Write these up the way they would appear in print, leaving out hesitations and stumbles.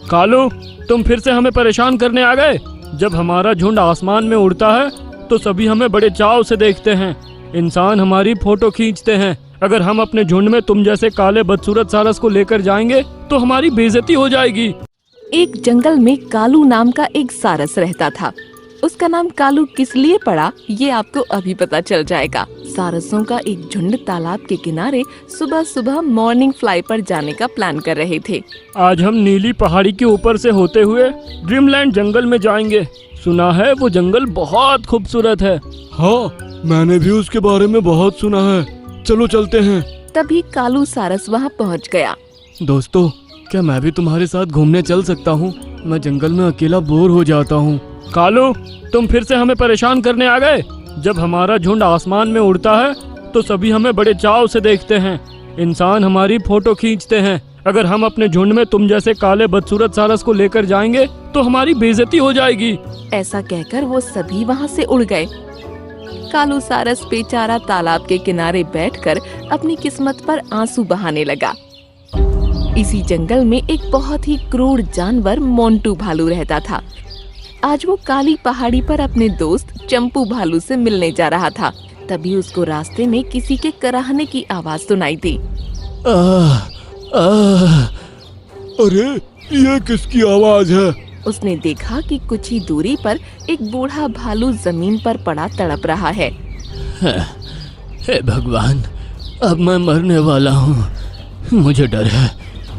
कालू, तुम फिर से हमें परेशान करने आ गए। जब हमारा झुंड आसमान में उड़ता है तो सभी हमें बड़े चाव से देखते हैं। इंसान हमारी फोटो खींचते हैं। अगर हम अपने झुंड में तुम जैसे काले बदसूरत सारस को लेकर जाएंगे तो हमारी बेइज्जती हो जाएगी। एक जंगल में कालू नाम का एक सारस रहता था। उसका नाम कालू किस लिए पड़ा ये आपको अभी पता चल जाएगा। सारसों का एक झुंड तालाब के किनारे सुबह सुबह मॉर्निंग फ्लाई पर जाने का प्लान कर रहे थे। आज हम नीली पहाड़ी के ऊपर से होते हुए ड्रीमलैंड जंगल में जाएंगे। सुना है वो जंगल बहुत खूबसूरत है। हाँ, मैंने भी उसके बारे में बहुत सुना है। चलो चलते हैं। तभी कालू सारस वहाँ पहुँच गया। दोस्तों, क्या मैं भी तुम्हारे साथ घूमने चल सकता हूँ? मैं जंगल में अकेला बोर हो जाता हूँ। कालू, तुम फिर से हमें परेशान करने आ गए। जब हमारा झुंड आसमान में उड़ता है तो सभी हमें बड़े चाव से देखते हैं। इंसान हमारी फोटो खींचते हैं। अगर हम अपने झुंड में तुम जैसे काले बदसूरत सारस को लेकर जाएंगे तो हमारी बेइज्जती हो जाएगी। ऐसा कहकर वो सभी वहाँ से उड़ गए। कालू सारस बेचारा तालाब के किनारे बैठकर अपनी किस्मत पर आंसू बहाने लगा। इसी जंगल में एक बहुत ही क्रूर जानवर मोंटू भालू रहता था। आज वो काली पहाड़ी पर अपने दोस्त चंपू भालू से मिलने जा रहा था। तभी उसको रास्ते में किसी के कराहने की आवाज सुनाई दी। अरे, ये किसकी आवाज है? उसने देखा कि कुछ ही दूरी पर एक बूढ़ा भालू जमीन पर पड़ा तड़प रहा है। हे भगवान, अब मैं मरने वाला हूँ। मुझे डर है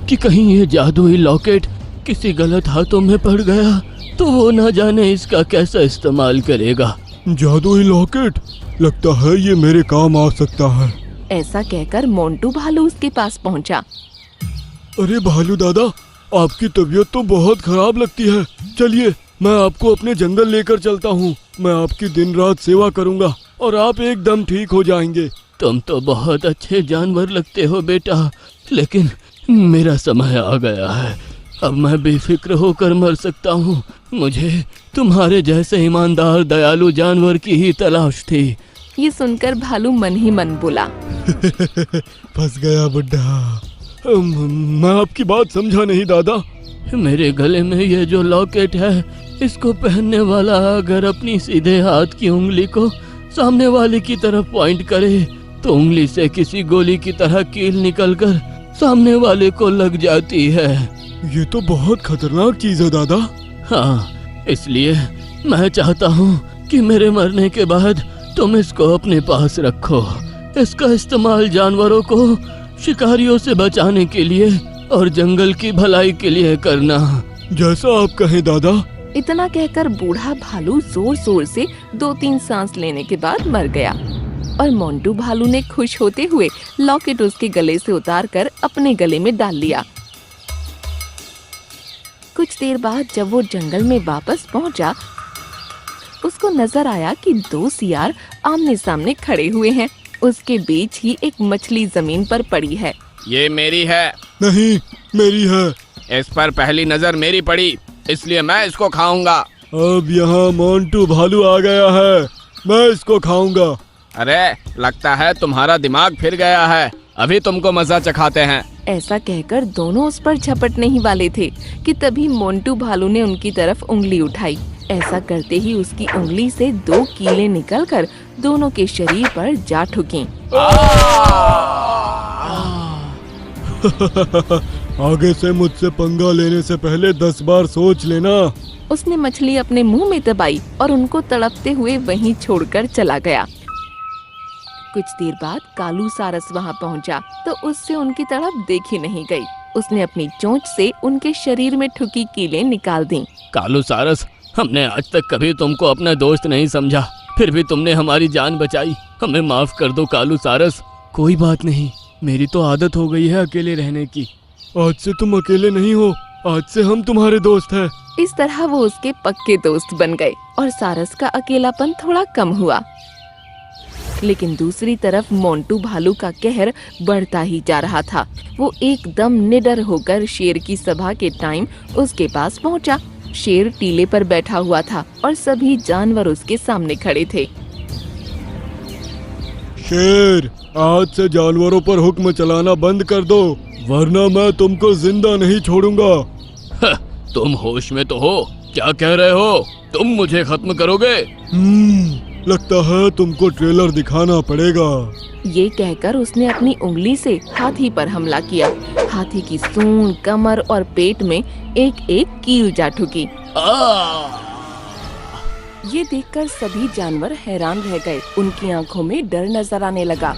कि कहीं ये जादुई लॉकेट किसी गलत हाथों में पड़ गया तो वो ना जाने इसका कैसा इस्तेमाल करेगा। जादुई लॉकेट? लगता है ये मेरे काम आ सकता है। ऐसा कहकर मोंटू भालू उसके पास पहुंचा। अरे भालू दादा, आपकी तबीयत तो बहुत खराब लगती है। चलिए, मैं आपको अपने जंगल लेकर चलता हूँ। मैं आपकी दिन रात सेवा करूँगा और आप एकदम ठीक हो जाएंगे। तुम तो बहुत अच्छे जानवर लगते हो बेटा, लेकिन मेरा समय आ गया है। अब मैं बेफिक्र होकर मर सकता हूँ। मुझे तुम्हारे जैसे ईमानदार दयालु जानवर की ही तलाश थी। ये सुनकर भालू मन ही मन बोला। फंस गया बुड्ढा। मैं आपकी बात समझा नहीं दादा। मेरे गले में ये जो लॉकेट है, इसको पहनने वाला अगर अपनी सीधे हाथ की उंगली को सामने वाले की तरफ पॉइंट करे तो उंगली से किसी गोली की तरह कील निकलकर सामने वाले को लग जाती है। ये तो बहुत खतरनाक चीज है दादा। हाँ, इसलिए मैं चाहता हूँ कि मेरे मरने के बाद तुम इसको अपने पास रखो। इसका इस्तेमाल जानवरों को शिकारियों से बचाने के लिए और जंगल की भलाई के लिए करना। जैसा आप कहें दादा। इतना कहकर बूढ़ा भालू जोर जोर से 2-3 सांस लेने के बाद मर गया और मोंटू भालू ने खुश होते हुए लॉकेट उसके गले से उतारकर अपने गले में डाल लिया। कुछ देर बाद जब वो जंगल में वापस पहुंचा, उसको नजर आया कि 2 सियार आमने सामने खड़े हुए हैं। उसके बीच ही एक मछली जमीन पर पड़ी है। ये मेरी है। नहीं, मेरी है। इस पर पहली नजर मेरी पड़ी, इसलिए मैं इसको खाऊंगा। अब यहाँ मोंटू भालू आ गया है, मैं इसको खाऊंगा। अरे, लगता है तुम्हारा दिमाग फिर गया है। अभी तुमको मजा चखाते हैं। ऐसा कहकर दोनों उस पर झपटने ही वाले थे कि तभी मोंटू भालू ने उनकी तरफ उंगली उठाई। ऐसा करते ही उसकी उंगली से 2 कीलें निकलकर दोनों के शरीर पर जा ठुकीं। आगे से मुझसे पंगा लेने से पहले 10 बार सोच लेना। उसने मछली अपने मुंह में दबाई और उनको तड़पते हुए वहीं छोड़कर चला गया। कुछ देर बाद कालू सारस वहाँ पहुँचा तो उससे उनकी तरफ देखी नहीं गई। उसने अपनी चोंच से उनके शरीर में ठुकी कीलें निकाल दी। कालू सारस, हमने आज तक कभी तुमको अपना दोस्त नहीं समझा, फिर भी तुमने हमारी जान बचाई। हमें माफ कर दो कालू सारस। कोई बात नहीं, मेरी तो आदत हो गई है अकेले रहने की। आज से तुम अकेले नहीं हो, आज से हम तुम्हारे दोस्त हैं। इस तरह वो उसके पक्के दोस्त बन गए और सारस का अकेलापन थोड़ा कम हुआ। लेकिन दूसरी तरफ मोंटू भालू का कहर बढ़ता ही जा रहा था। वो एकदम निडर होकर शेर की सभा के टाइम उसके पास पहुंचा। शेर टीले पर बैठा हुआ था और सभी जानवर उसके सामने खड़े थे। शेर, आज से जानवरों पर हुक्म चलाना बंद कर दो, वरना मैं तुमको जिंदा नहीं छोड़ूंगा। तुम होश में तो हो? क्या कह रहे हो? तुम मुझे खत्म करोगे? लगता है तुमको ट्रेलर दिखाना पड़ेगा। ये कहकर उसने अपनी उंगली से हाथी पर हमला किया। हाथी की सूंड, कमर और पेट में एक एक कील जा ठुकी। ये देखकर सभी जानवर हैरान रह गए। उनकी आंखों में डर नजर आने लगा।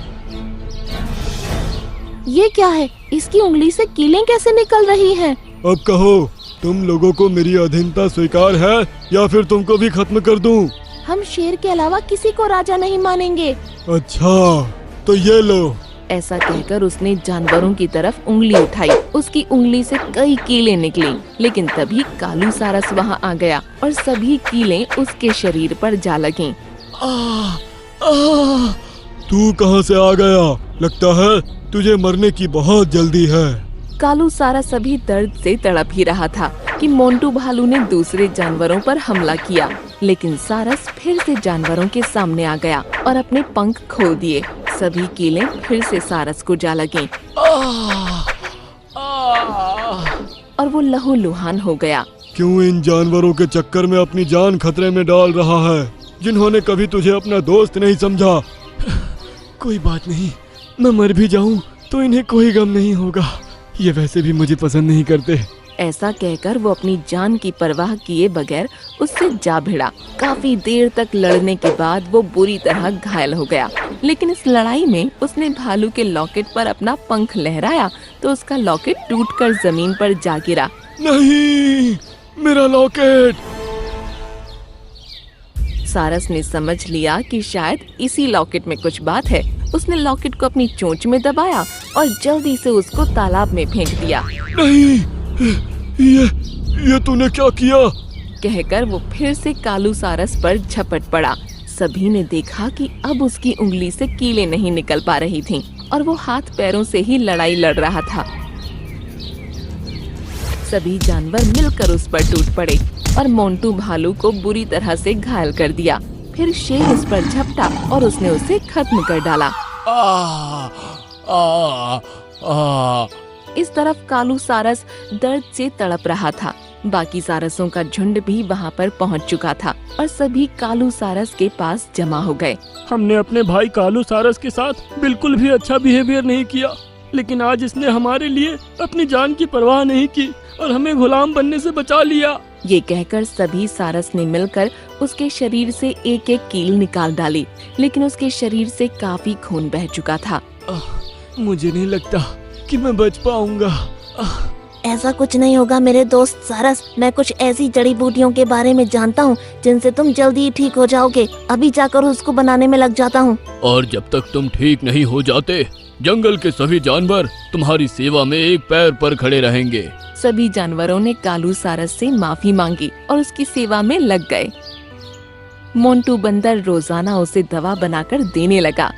ये क्या है? इसकी उंगली से कीलें कैसे निकल रही हैं? अब कहो, तुम लोगों को मेरी अधीनता स्वीकार है या फिर तुमको भी खत्म कर दूं? हम शेर के अलावा किसी को राजा नहीं मानेंगे। अच्छा, तो ये लो। ऐसा कहकर उसने जानवरों की तरफ उंगली उठाई। उसकी उंगली से कई कीलें निकली, लेकिन तभी कालू सारस वहाँ आ गया और सभी कीलें उसके शरीर पर जा लगीं। तू कहाँ से आ गया? लगता है तुझे मरने की बहुत जल्दी है। कालू सारस अभी दर्द से तड़प ही रहा था कि मोंटू भालू ने दूसरे जानवरों पर हमला किया, लेकिन सारस फिर से जानवरों के सामने आ गया और अपने पंख खोल दिए। सभी कीलें फिर से सारस को जा लगीं और वो लहूलुहान हो गया। क्यों इन जानवरों के चक्कर में अपनी जान खतरे में डाल रहा है, जिन्होंने कभी तुझे अपना दोस्त नहीं समझा? कोई बात नहीं, मैं मर भी जाऊं तो इन्हें कोई गम नहीं होगा। ये वैसे भी मुझे पसंद नहीं करते। ऐसा कहकर वो अपनी जान की परवाह किए बगैर उससे जा भिड़ा। काफी देर तक लड़ने के बाद वो बुरी तरह घायल हो गया, लेकिन इस लड़ाई में उसने भालू के लॉकेट पर अपना पंख लहराया तो उसका लॉकेट टूटकर जमीन पर जा गिरा। नहीं, मेरा लॉकेट! सारस ने समझ लिया कि शायद इसी लॉकेट में कुछ बात है। उसने लॉकेट को अपनी चोंच में दबाया और जल्दी से उसको तालाब में फेंक दिया। नहीं, ये तूने क्या किया? कहकर वो फिर से कालू सारस पर झपट पड़ा। सभी ने देखा कि अब उसकी उंगली से कीलें नहीं निकल पा रही थीं और वो हाथ पैरों से ही लड़ाई लड़ रहा था। सभी जानवर मिलकर उस पर टूट पड़े और मोंटू भालू को बुरी तरह से घायल कर दिया। फिर शेर उस पर झपटा और उसने उसे खत्म कर डाला। इस तरफ कालू सारस दर्द से तड़प रहा था। बाकी सारसों का झुंड भी वहाँ पर पहुँच चुका था और सभी कालू सारस के पास जमा हो गए। हमने अपने भाई कालू सारस के साथ बिल्कुल भी अच्छा बिहेवियर नहीं किया, लेकिन आज इसने हमारे लिए अपनी जान की परवाह नहीं की और हमें गुलाम बनने से बचा लिया। ये कहकर सभी सारस ने मिलकर उसके शरीर से एक एक कील निकाल डाली, लेकिन उसके शरीर से काफी खून बह चुका था। मुझे नहीं लगता कि मैं बच पाऊंगा। ऐसा कुछ नहीं होगा मेरे दोस्त सारस। मैं कुछ ऐसी जड़ी बूटियों के बारे में जानता हूँ जिनसे तुम जल्दी ही ठीक हो जाओगे। अभी जाकर उसको बनाने में लग जाता हूँ। और जब तक तुम ठीक नहीं हो जाते, जंगल के सभी जानवर तुम्हारी सेवा में एक पैर पर खड़े रहेंगे। सभी जानवरों ने कालू सारस से माफी मांगी और उसकी सेवा में लग गए। मोंटू बंदर रोजाना उसे दवा बनाकर देने लगा।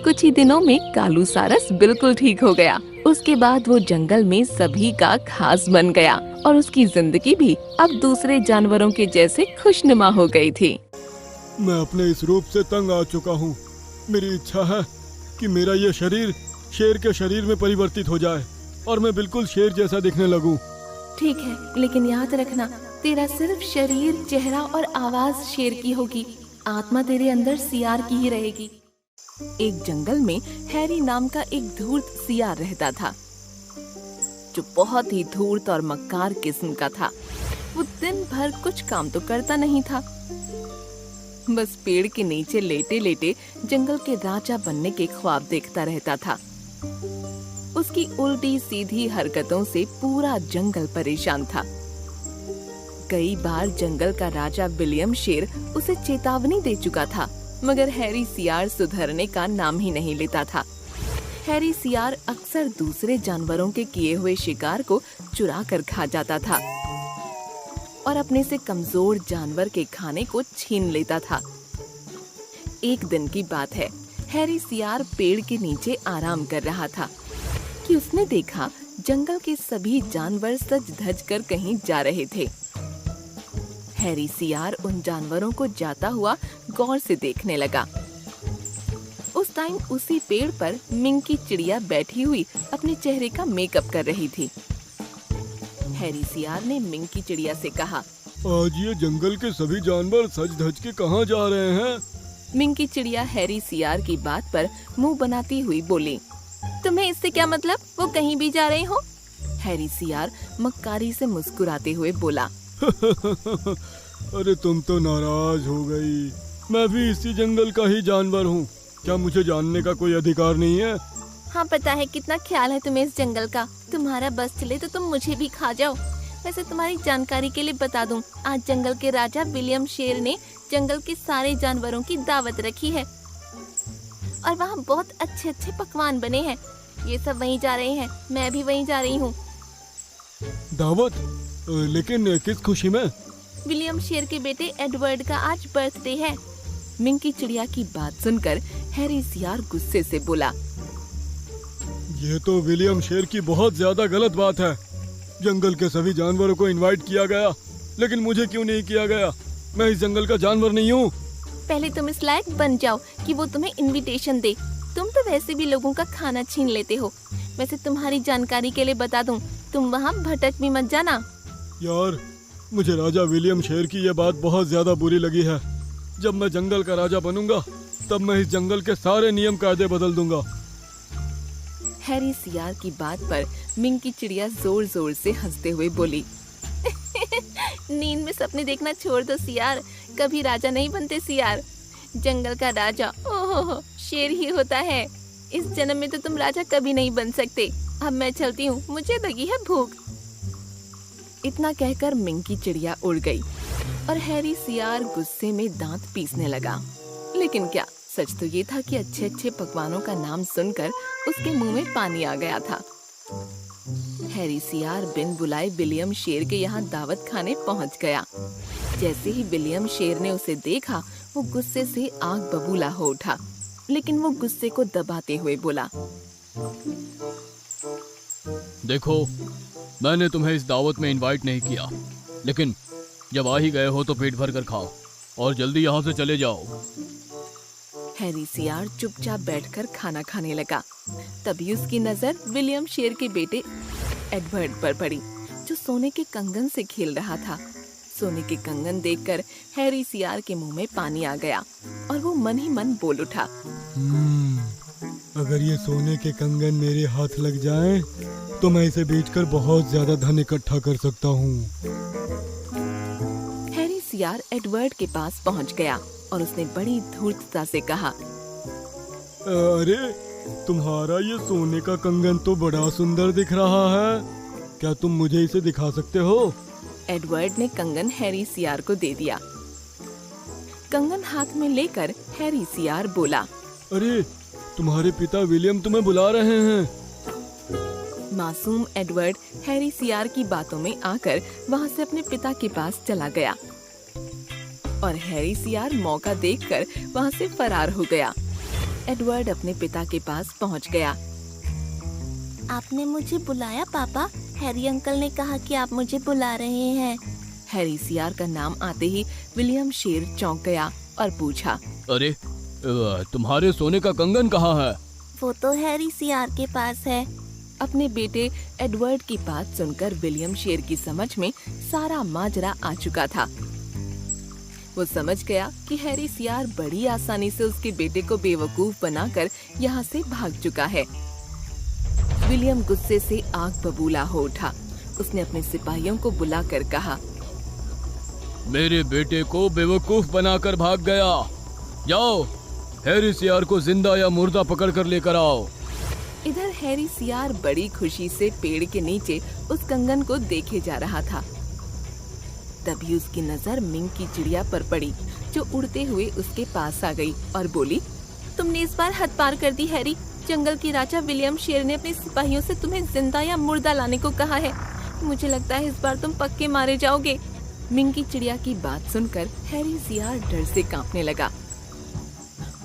कुछ ही दिनों में कालू सारस बिल्कुल ठीक हो गया। उसके बाद वो जंगल में सभी का खास बन गया और उसकी जिंदगी भी अब दूसरे जानवरों के जैसे खुशनुमा हो गई थी। मैं अपने इस रूप से तंग आ चुका हूँ। मेरी इच्छा है कि मेरा ये शरीर शेर के शरीर में परिवर्तित हो जाए और मैं बिल्कुल शेर जैसा दिखने लगूं। ठीक है, लेकिन याद रखना, तेरा सिर्फ शरीर, चेहरा और आवाज शेर की होगी। आत्मा तेरे अंदर सियार की ही रहेगी। एक जंगल में हैरी नाम का एक धूर्त सियार रहता था, जो बहुत ही धूर्त और मक्कार किस्म का था। वो दिन भर कुछ काम तो करता नहीं था, बस पेड़ के नीचे लेटे लेटे जंगल के राजा बनने के ख्वाब देखता रहता था। उसकी उल्टी सीधी हरकतों से पूरा जंगल परेशान था। कई बार जंगल का राजा विलियम शेर उसे चेतावनी दे चुका था, मगर हैरी सियार सुधरने का नाम ही नहीं लेता था। हैरी सियार अक्सर दूसरे जानवरों के किए हुए शिकार को चुरा कर खा जाता था और अपने से कमजोर जानवर के खाने को छीन लेता था। एक दिन की बात है, हैरी सियार पेड़ के नीचे आराम कर रहा था कि उसने देखा जंगल के सभी जानवर सज धज कर कहीं जा रहे थे। हैरी सियार उन जानवरों को जाता हुआ गौर से देखने लगा। उस टाइम उसी पेड़ पर मिंकी चिड़िया बैठी हुई अपने चेहरे का मेकअप कर रही थी। हैरी सियार ने मिंकी चिड़िया से कहा, आज ये जंगल के सभी जानवर सज धज के कहाँ जा रहे हैं? मिंकी चिड़िया हैरी सियार की बात पर मुंह बनाती हुई बोली, तुम्हें इससे क्या मतलब? वो कहीं भी जा रहे हो? हैरी सियार मक्कारी से मुस्कुराते हुए बोला, अरे तुम तो नाराज हो गई। मैं भी इसी जंगल का ही जानवर हूँ। क्या मुझे जानने का कोई अधिकार नहीं है? हाँ, पता है कितना ख्याल है तुम्हें इस जंगल का। तुम्हारा बस चले तो तुम मुझे भी खा जाओ। वैसे तुम्हारी जानकारी के लिए बता दूं, आज जंगल के राजा विलियम शेर ने जंगल के सारे जानवरों की दावत रखी है और वहाँ बहुत अच्छे अच्छे पकवान बने हैं। ये सब वहीं जा रहे हैं, मैं भी वहीं जा रही हूँ। दावत? लेकिन किस खुशी में? विलियम शेर के बेटे एडवर्ड का आज बर्थडे है। मिंकी चिड़िया की बात सुनकर हैरी सियार गुस्से से बोला, ये तो विलियम शेर की बहुत ज्यादा गलत बात है। जंगल के सभी जानवरों को इनवाइट किया गया, लेकिन मुझे क्यों नहीं किया गया? मैं इस जंगल का जानवर नहीं हूँ। पहले तुम इस लायक बन जाओ कि वो तुम्हें इनविटेशन दे। तुम तो वैसे भी लोगों का खाना छीन लेते हो। वैसे तुम्हारी जानकारी के लिए बता दूं, तुम वहाँ भटक भी मत जाना। यार, मुझे राजा विलियम शेर की ये बात बहुत ज्यादा बुरी लगी है। जब मैं जंगल का राजा बनूंगा, तब मैं इस जंगल के सारे नियम कायदे बदल दूंगा। हैरी सियार की बात पर मिंकी चिड़िया जोर जोर से हंसते हुए बोली, नींद में सपने देखना छोड़ दो सियार, कभी राजा नहीं बनते सियार। जंगल का राजा ओहो शेर ही होता है। इस जन्म में तो तुम राजा कभी नहीं बन सकते। अब मैं चलती हूँ, मुझे लगी है भूख। इतना कहकर मिंकी चिड़िया उड़ गई और हैरी सियार गुस्से में दांत पीसने लगा। लेकिन क्या, सच तो ये था कि अच्छे अच्छे पकवानों का नाम सुनकर उसके मुंह में पानी आ गया था। हैरी सियार बिन बुलाए विलियम शेर के यहाँ दावत खाने पहुँच गया। जैसे ही विलियम शेर ने उसे देखा, वो गुस्से से आग बबूला हो उठा, लेकिन वो गुस्से को दबाते हुए बोला, देखो, मैंने तुम्हें इस दावत में इनवाइट नहीं किया, लेकिन जब आ ही गए हो तो पेट भर कर खाओ और जल्दी यहाँ से चले जाओ। हैरी सियार चुपचाप बैठकर खाना खाने लगा। तभी उसकी नजर विलियम शेर के बेटे एडवर्ड पर पड़ी, जो सोने के कंगन से खेल रहा था। सोने के कंगन देखकर हैरी सियार के मुंह में पानी आ गया और वो मन ही मन बोल उठा, अगर ये सोने के कंगन मेरे हाथ लग जाएं, तो मैं इसे बेचकर बहुत ज्यादा धन इकट्ठा कर सकता हूँ। हैरी सियार एडवर्ड के पास पहुँच गया और उसने बड़ी धूर्तता से कहा, अरे, तुम्हारा ये सोने का कंगन तो बड़ा सुंदर दिख रहा है। क्या तुम मुझे इसे दिखा सकते हो? एडवर्ड ने कंगन हैरी सियार को दे दिया। कंगन हाथ में लेकर हैरी सियार बोला, अरे, तुम्हारे पिता विलियम तुम्हें बुला रहे हैं। मासूम एडवर्ड हैरी सियार की बातों में आकर वहाँ से अपने पिता के पास चला गया और हैरी सियार मौका देखकर वहाँ से फरार हो गया। एडवर्ड अपने पिता के पास पहुँच गया। आपने मुझे बुलाया पापा? हैरी अंकल ने कहा कि आप मुझे बुला रहे हैं। हैरी सियार का नाम आते ही विलियम शेर चौंक गया और पूछा, अरे, तुम्हारे सोने का कंगन कहाँ है? वो तो हैरी सियार के पास है। अपने बेटे एडवर्ड की बात सुनकर विलियम शेर की समझ में सारा माजरा आ चुका था। वो समझ गया कि हैरी सियार बड़ी आसानी से उसके बेटे को बेवकूफ बनाकर यहाँ से भाग चुका है। विलियम गुस्से से आग बबूला हो उठा। उसने अपने सिपाहियों को बुलाकर कहा, मेरे बेटे को बेवकूफ बनाकर भाग गया। जाओ, हैरी सियार को जिंदा या मुर्दा पकड़ कर लेकर आओ। इधर हैरी सियार बड़ी खुशी से पेड़ के नीचे उस कंगन को देखे जा रहा था। तभी उसकी नजर मिंकी चिड़िया पर पड़ी, जो उड़ते हुए उसके पास आ गई और बोली, तुमने इस बार हद पार कर दी हैरी। जंगल के राजा विलियम शेर ने अपने सिपाहियों से तुम्हें जिंदा या मुर्दा लाने को कहा है। मुझे लगता है इस बार तुम पक्के मारे जाओगे। मिंकी चिड़िया की बात सुनकर हैरी सियार डर से कांपने लगा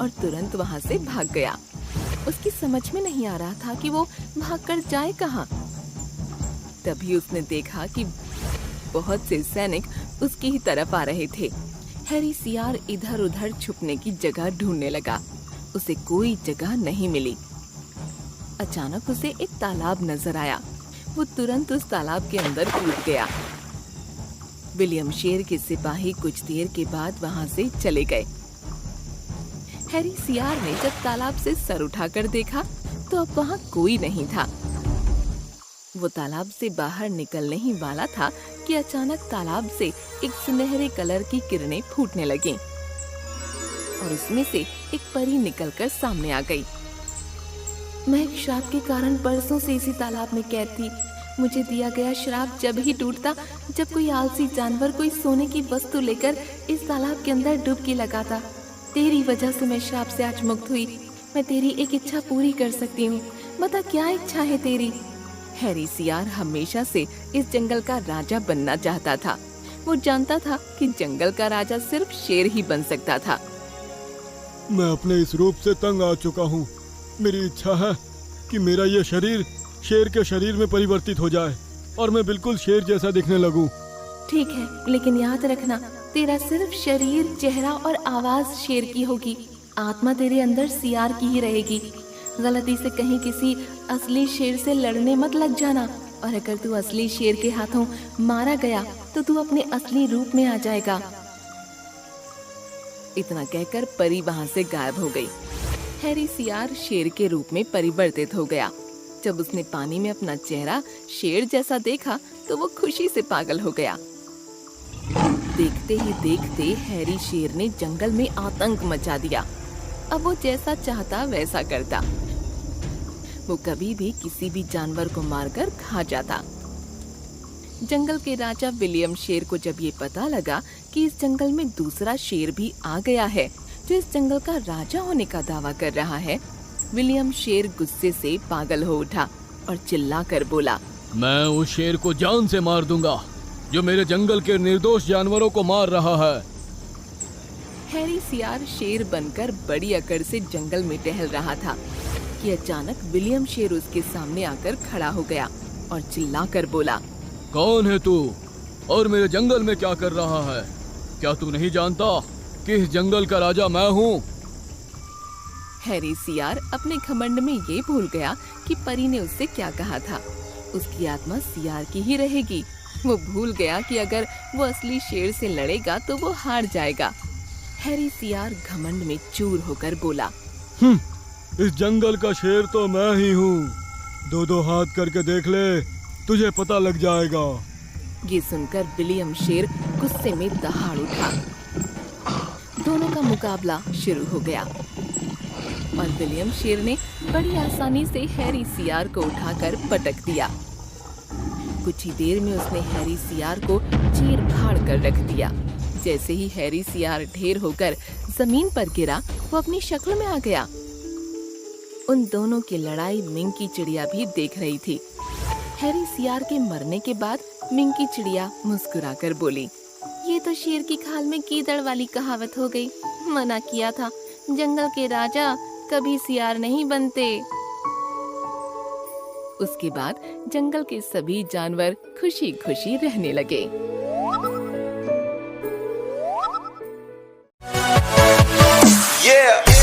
और तुरंत वहाँ से भाग गया। उसकी समझ में नहीं आ रहा था कि वो भागकर जाए कहाँ। तभी उसने देखा कि बहुत से सैनिक उसकी ही तरफ आ रहे थे। हैरी सियार इधर उधर छुपने की जगह ढूंढने लगा। उसे कोई जगह नहीं मिली। अचानक उसे एक तालाब नजर आया। वो तुरंत उस तालाब के अंदर कूद गया। विलियम शेर के सिपाही कुछ देर के बाद वहां से चले गए। हैरी सियार ने जब तालाब से सर उठाकर देखा तो अब वहां कोई नहीं था। वो तालाब से बाहर निकलने ही वाला था कि अचानक तालाब से एक सुनहरे कलर की किरणें फूटने लगीं और उसमें से एक परी निकलकर सामने आ गई। मैं एक श्राप के कारण बरसों से इसी तालाब में कैद थी। मुझे दिया गया श्राप जब ही टूटता जब कोई आलसी जानवर कोई सोने की वस्तु लेकर इस तालाब के अंदर डुबकी लगाता। तेरी वजह से मैं श्राप से आज मुक्त हुई। मैं तेरी एक इच्छा पूरी कर सकती हूँ। बता क्या इच्छा है तेरी? हैरी सियार हमेशा से इस जंगल का राजा बनना चाहता था। वो जानता था कि जंगल का राजा सिर्फ शेर ही बन सकता था। मैं अपने इस रूप से तंग आ चुका हूँ। मेरी इच्छा है कि मेरा ये शरीर शेर के शरीर में परिवर्तित हो जाए और मैं बिल्कुल शेर जैसा दिखने लगूं। ठीक है, लेकिन याद रखना तेरा सिर्फ शरीर, चेहरा और आवाज शेर की होगी। आत्मा तेरे अंदर सियार की ही रहेगी। गलती से कहीं किसी असली शेर से लड़ने मत लग जाना, और अगर तू असली शेर के हाथों मारा गया तो तू अपने असली रूप में आ जाएगा। इतना कहकर परी वहां से गायब हो गई। हैरी सियार शेर के रूप में परिवर्तित हो गया। जब उसने पानी में अपना चेहरा शेर जैसा देखा तो वो खुशी से पागल हो गया। देखते ही देखते हैरी शेर ने जंगल में आतंक मचा दिया। अब वो जैसा चाहता वैसा करता। वो कभी भी किसी भी जानवर को मारकर खा जाता। जंगल के राजा विलियम शेर को जब ये पता लगा कि इस जंगल में दूसरा शेर भी आ गया है जो इस जंगल का राजा होने का दावा कर रहा है, विलियम शेर गुस्से से पागल हो उठा और चिल्लाकर बोला, मैं उस शेर को जान से मार दूंगा जो मेरे जंगल के निर्दोष जानवरों को मार रहा है। हैरी सियार शेर बनकर बड़ी अकड़ से जंगल में टहल रहा था कि अचानक विलियम शेर उसके सामने आकर खड़ा हो गया और चिल्लाकर बोला, कौन है तू और मेरे जंगल में क्या कर रहा है? क्या तू नहीं जानता कि इस जंगल का राजा मैं हूँ? हैरी सियार अपने घमंड में ये भूल गया कि परी ने उससे क्या कहा था। उसकी आत्मा सियार की ही रहेगी। वो भूल गया कि अगर वो असली शेर से लड़ेगा तो वो हार जाएगा। हैरी सियार घमंड में चूर होकर बोला, इस जंगल का शेर तो मैं ही हूँ। दो हाथ करके देख ले, तुझे पता लग जाएगा। ये सुनकर विलियम शेर गुस्से में दहाड़ उठा। दोनों का मुकाबला शुरू हो गया और विलियम शेर ने बड़ी आसानी से हैरी सियार को उठाकर पटक दिया। कुछ ही देर में उसने हैरी सियार को चीर फाड़ कर रख दिया। जैसे ही हैरी सियार ढेर होकर जमीन पर गिरा, वो अपनी शक्ल में आ गया। उन दोनों की लड़ाई मिंकी चिड़िया भी देख रही थी। हैरी सियार के मरने के बाद मिंकी चिड़िया मुस्कुराकर बोली, ये तो शेर की खाल में कीदड़ वाली कहावत हो गई। मना किया था, जंगल के राजा कभी सियार नहीं बनते। उसके बाद जंगल के सभी जानवर खुशी खुशी रहने लगे। Yeah.